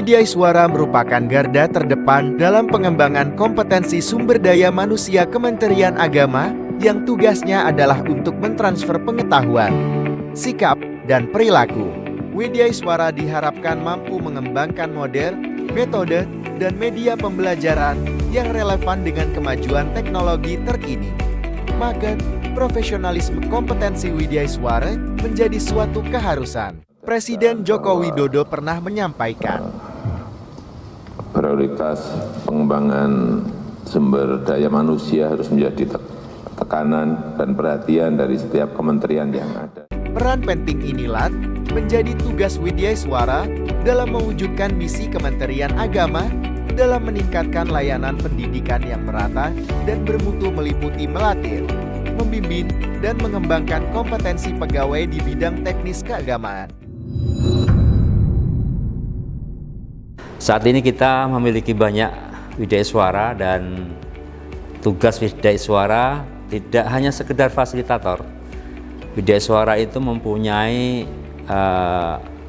Widya Iswara merupakan garda terdepan dalam pengembangan kompetensi sumber daya manusia Kementerian Agama yang tugasnya adalah untuk mentransfer pengetahuan, sikap, dan perilaku. Widya Iswara diharapkan mampu mengembangkan model, metode, dan media pembelajaran yang relevan dengan kemajuan teknologi terkini. Maka, profesionalisme kompetensi Widya Iswara menjadi suatu keharusan. Presiden Joko Widodo pernah menyampaikan, prioritas pengembangan sumber daya manusia harus menjadi tekanan dan perhatian dari setiap kementerian yang ada. Peran penting inilah menjadi tugas Widya Iswara dalam mewujudkan misi Kementerian Agama dalam meningkatkan layanan pendidikan yang merata dan bermutu meliputi melatih, membimbing, dan mengembangkan kompetensi pegawai di bidang teknis keagamaan. Saat ini kita memiliki banyak Widya Iswara dan tugas Widya Iswara tidak hanya sekedar fasilitator. Widya Iswara itu mempunyai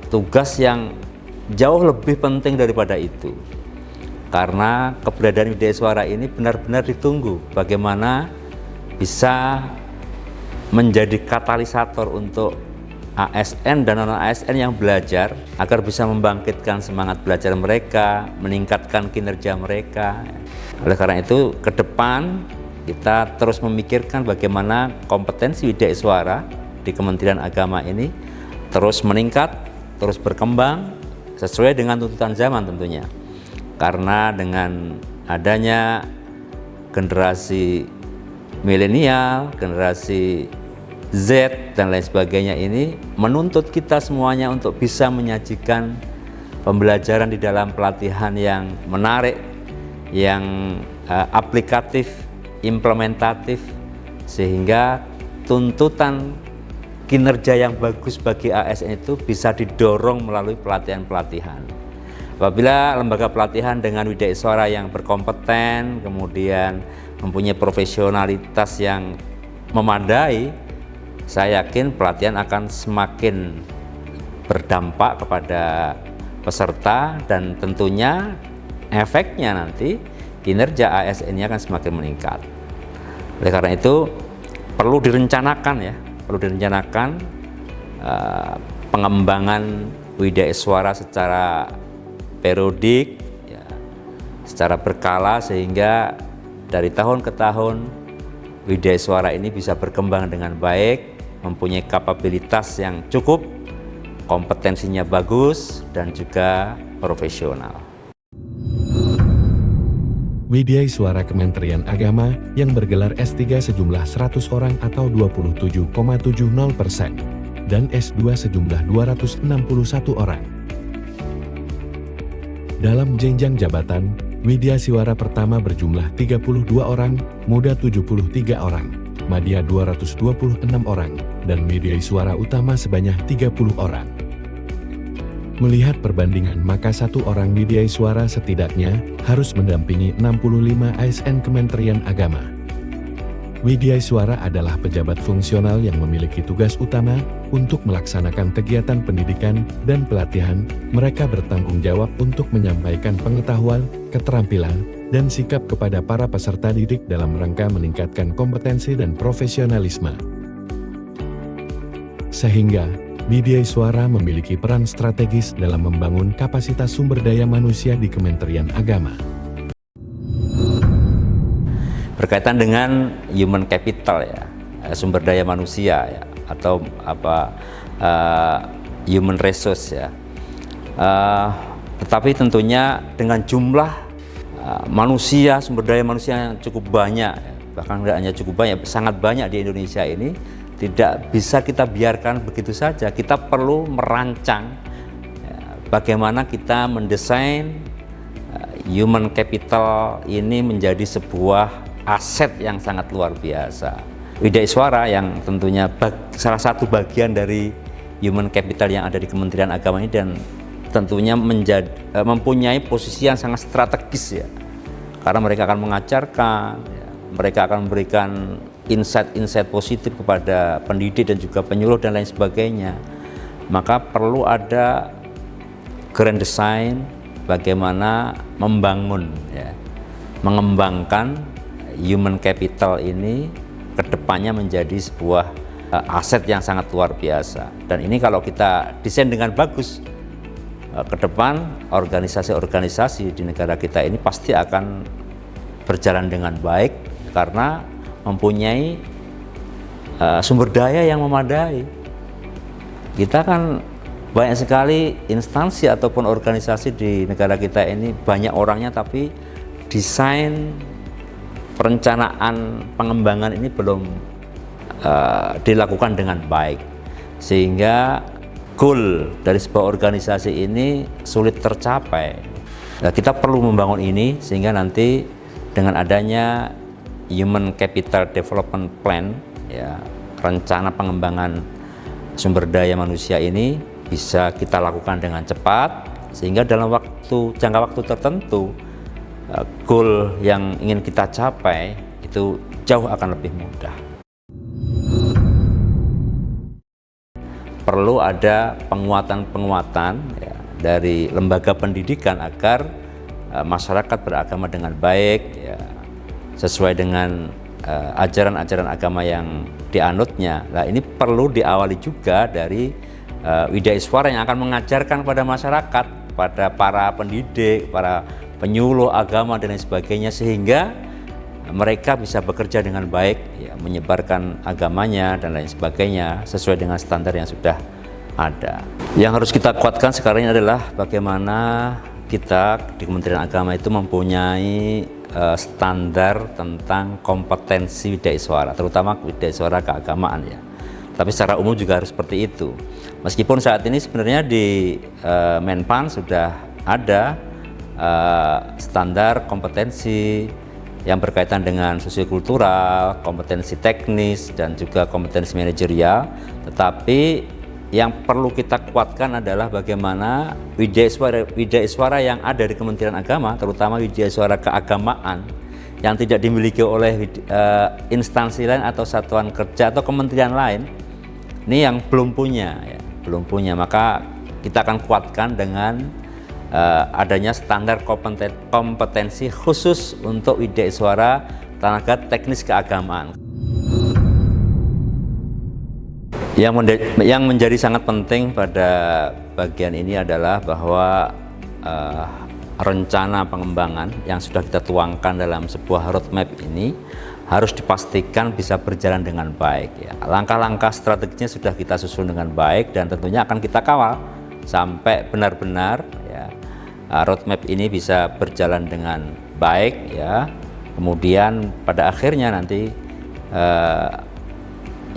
tugas yang jauh lebih penting daripada itu. Karena keberadaan Widya Iswara ini benar-benar ditunggu bagaimana bisa menjadi katalisator untuk ASN dan non-ASN yang belajar agar bisa membangkitkan semangat belajar mereka, meningkatkan kinerja mereka. Oleh karena itu, ke depan kita terus memikirkan bagaimana kompetensi Widya Iswara di Kementerian Agama ini terus meningkat, terus berkembang sesuai dengan tuntutan zaman tentunya. Karena dengan adanya generasi milenial, generasi Z dan lain sebagainya ini menuntut kita semuanya untuk bisa menyajikan pembelajaran di dalam pelatihan yang menarik, yang aplikatif, implementatif, sehingga tuntutan kinerja yang bagus bagi ASN itu bisa didorong melalui pelatihan-pelatihan. Apabila lembaga pelatihan dengan Widya Iswara yang berkompeten, kemudian mempunyai profesionalitas yang memadai, saya yakin pelatihan akan semakin berdampak kepada peserta dan tentunya efeknya nanti kinerja ASN-nya akan semakin meningkat. Oleh karena itu perlu direncanakan pengembangan Widya Iswara secara periodik, ya, secara berkala sehingga dari tahun ke tahun Widya Iswara ini bisa berkembang dengan baik, mempunyai kapabilitas yang cukup, kompetensinya bagus, dan juga profesional. Widya Iswara Kementerian Agama yang bergelar S3 sejumlah 100 orang atau 27,70% dan S2 sejumlah 261 orang. Dalam jenjang jabatan, Widya Iswara pertama berjumlah 32 orang, muda 73 orang, madya 226 orang, dan Widya Iswara utama sebanyak 30 orang. Melihat perbandingan, maka satu orang Widya Iswara setidaknya harus mendampingi 65 ASN Kementerian Agama. Widya Iswara adalah pejabat fungsional yang memiliki tugas utama untuk melaksanakan kegiatan pendidikan dan pelatihan. Mereka bertanggung jawab untuk menyampaikan pengetahuan, keterampilan, dan sikap kepada para peserta didik dalam rangka meningkatkan kompetensi dan profesionalisme. Sehingga, Widya Iswara memiliki peran strategis dalam membangun kapasitas sumber daya manusia di Kementerian Agama. Berkaitan dengan human capital ya, sumber daya manusia ya, atau human resource ya. Tetapi tentunya dengan jumlah manusia, sumber daya manusia yang cukup banyak, bahkan tidak hanya cukup banyak, sangat banyak di Indonesia ini, tidak bisa kita biarkan begitu saja. Kita perlu merancang bagaimana kita mendesain human capital ini menjadi sebuah aset yang sangat luar biasa. Widya Iswara yang tentunya salah satu bagian dari human capital yang ada di Kementerian Agama ini, dan tentunya mempunyai posisi yang sangat strategis ya, karena mereka akan mengajarkan ya, mereka akan memberikan insight-insight positif kepada pendidik dan juga penyuluh dan lain sebagainya. Maka perlu ada grand design, bagaimana membangun, ya, mengembangkan human capital ini ke depannya menjadi sebuah aset yang sangat luar biasa. Dan ini kalau kita desain dengan bagus, ke depan organisasi-organisasi di negara kita ini pasti akan berjalan dengan baik karena mempunyai sumber daya yang memadai. Kita kan banyak sekali instansi ataupun organisasi di negara kita ini, banyak orangnya tapi desain perencanaan pengembangan ini belum dilakukan dengan baik, sehingga goal dari sebuah organisasi ini sulit tercapai. Nah, kita perlu membangun ini sehingga nanti dengan adanya Human Capital Development Plan, ya, rencana pengembangan sumber daya manusia ini bisa kita lakukan dengan cepat, sehingga dalam jangka waktu tertentu goal yang ingin kita capai itu jauh akan lebih mudah. Perlu ada penguatan-penguatan, ya, dari lembaga pendidikan agar masyarakat beragama dengan baik, ya, sesuai dengan ajaran-ajaran agama yang dianutnya. Nah, ini perlu diawali juga dari Widya Iswara yang akan mengajarkan pada masyarakat, pada para pendidik, para penyuluh agama dan lain sebagainya, sehingga mereka bisa bekerja dengan baik, ya, menyebarkan agamanya dan lain sebagainya sesuai dengan standar yang sudah ada. Yang harus kita kuatkan sekarang ini adalah bagaimana kita di Kementerian Agama itu mempunyai standar tentang kompetensi Widya Iswara, terutama Widya Iswara keagamaan, ya. Tapi secara umum juga harus seperti itu. Meskipun saat ini sebenarnya di Menpan sudah ada standar kompetensi yang berkaitan dengan sosiokultural, kompetensi teknis, dan juga kompetensi manajerial. Tetapi yang perlu kita kuatkan adalah bagaimana Widya Iswara yang ada di Kementerian Agama, terutama Widya Iswara keagamaan yang tidak dimiliki oleh instansi lain atau satuan kerja atau kementerian lain, ini yang belum punya, ya, belum punya. Maka kita akan kuatkan dengan adanya standar kompetensi khusus untuk Widya Iswara tenaga teknis keagamaan. Yang menjadi sangat penting pada bagian ini adalah bahwa rencana pengembangan yang sudah kita tuangkan dalam sebuah roadmap ini harus dipastikan bisa berjalan dengan baik, ya. Langkah-langkah strategisnya sudah kita susun dengan baik dan tentunya akan kita kawal sampai benar-benar, ya, roadmap ini bisa berjalan dengan baik, ya. Kemudian pada akhirnya nanti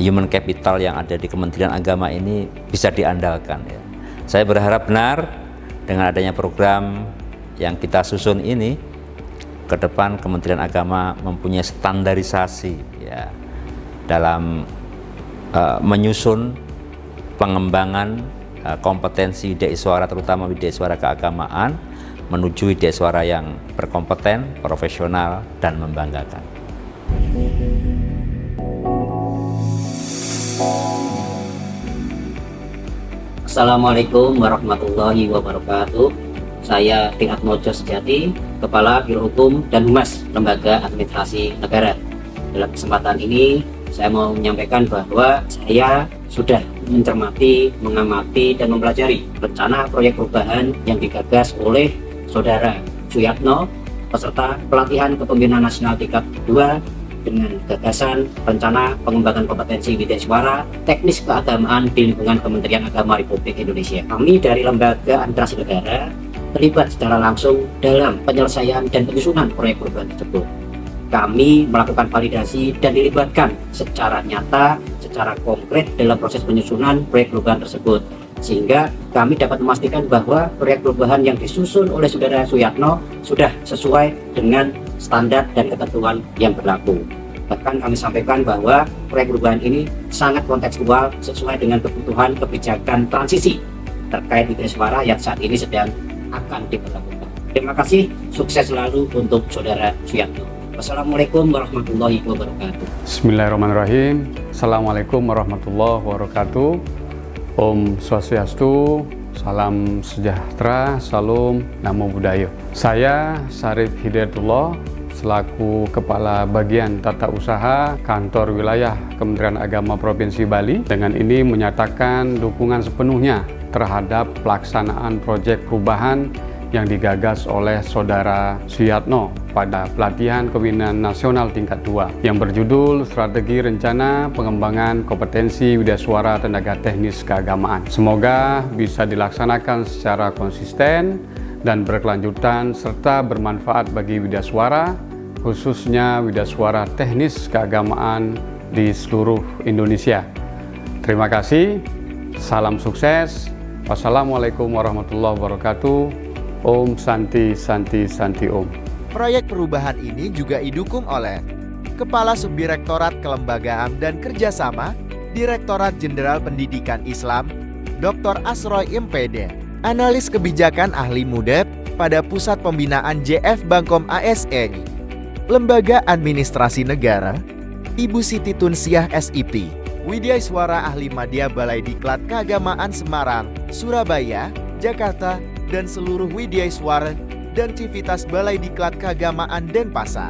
human capital yang ada di Kementerian Agama ini bisa diandalkan, ya. Saya berharap benar dengan adanya program yang kita susun ini, ke depan Kementerian Agama mempunyai standarisasi, ya, dalam menyusun pengembangan kompetensi Widya Iswara, terutama Widya Iswara keagamaan, menuju Widya Iswara yang berkompeten, profesional, dan membanggakan. Assalamualaikum warahmatullahi wabarakatuh. Saya Ding Atmojo Sejati, Kepala Biro Hukum dan Humas Lembaga Administrasi Negara. Dalam kesempatan ini, saya mau menyampaikan bahwa saya sudah mencermati, mengamati, dan mempelajari rencana proyek perubahan yang digagas oleh Saudara Suyatno, peserta pelatihan kepemimpinan nasional tingkat 2 dengan gagasan rencana pengembangan kompetensi Widya Iswara teknis keagamaan di lingkungan Kementerian Agama Republik Indonesia. Kami dari Lembaga Administrasi Negara terlibat secara langsung dalam penyelesaian dan penyusunan proyek perubahan tersebut. Kami melakukan validasi dan dilibatkan secara nyata, secara konkret dalam proses penyusunan proyek perubahan tersebut, sehingga kami dapat memastikan bahwa proyek perubahan yang disusun oleh Saudara Suyatno sudah sesuai dengan standar dan ketentuan yang berlaku. Bahkan kami sampaikan bahwa proyek perubahan ini sangat kontekstual sesuai dengan kebutuhan kebijakan transisi terkait Widya Iswara yang saat ini sedang akan diberlakukan. Terima kasih, sukses selalu untuk Saudara Suyatno. Wassalamualaikum warahmatullahi wabarakatuh. Bismillahirrahmanirrahim. Assalamualaikum warahmatullahi wabarakatuh. Om Swastiastu, salam sejahtera, salam, namo buddhaya. Saya Syarif Hidayatullah, selaku Kepala Bagian Tata Usaha Kantor Wilayah Kementerian Agama Provinsi Bali, dengan ini menyatakan dukungan sepenuhnya terhadap pelaksanaan proyek perubahan yang digagas oleh Saudara Suyatno pada pelatihan kepemimpinan nasional tingkat 2 yang berjudul Strategi Rencana Pengembangan Kompetensi Widyasuara Tenaga Teknis Keagamaan. Semoga bisa dilaksanakan secara konsisten dan berkelanjutan serta bermanfaat bagi widyasuara, khususnya widyasuara teknis keagamaan di seluruh Indonesia. Terima kasih, salam sukses, wassalamualaikum warahmatullahi wabarakatuh. Om Santi Santi Santi Om. Proyek perubahan ini juga didukung oleh Kepala Subdirektorat Kelembagaan dan Kerjasama, Direktorat Jenderal Pendidikan Islam, Dr. Asroy MPD, Analis Kebijakan Ahli Mudep pada Pusat Pembinaan JF Bangkom ASN, Lembaga Administrasi Negara, Ibu Siti Tunsiah SIP, Widyasuara Ahli Madya Balai Diklat Keagamaan Semarang, Surabaya, Jakarta, dan seluruh widyasuara dan civitas Balai Diklat Keagamaan Denpasar.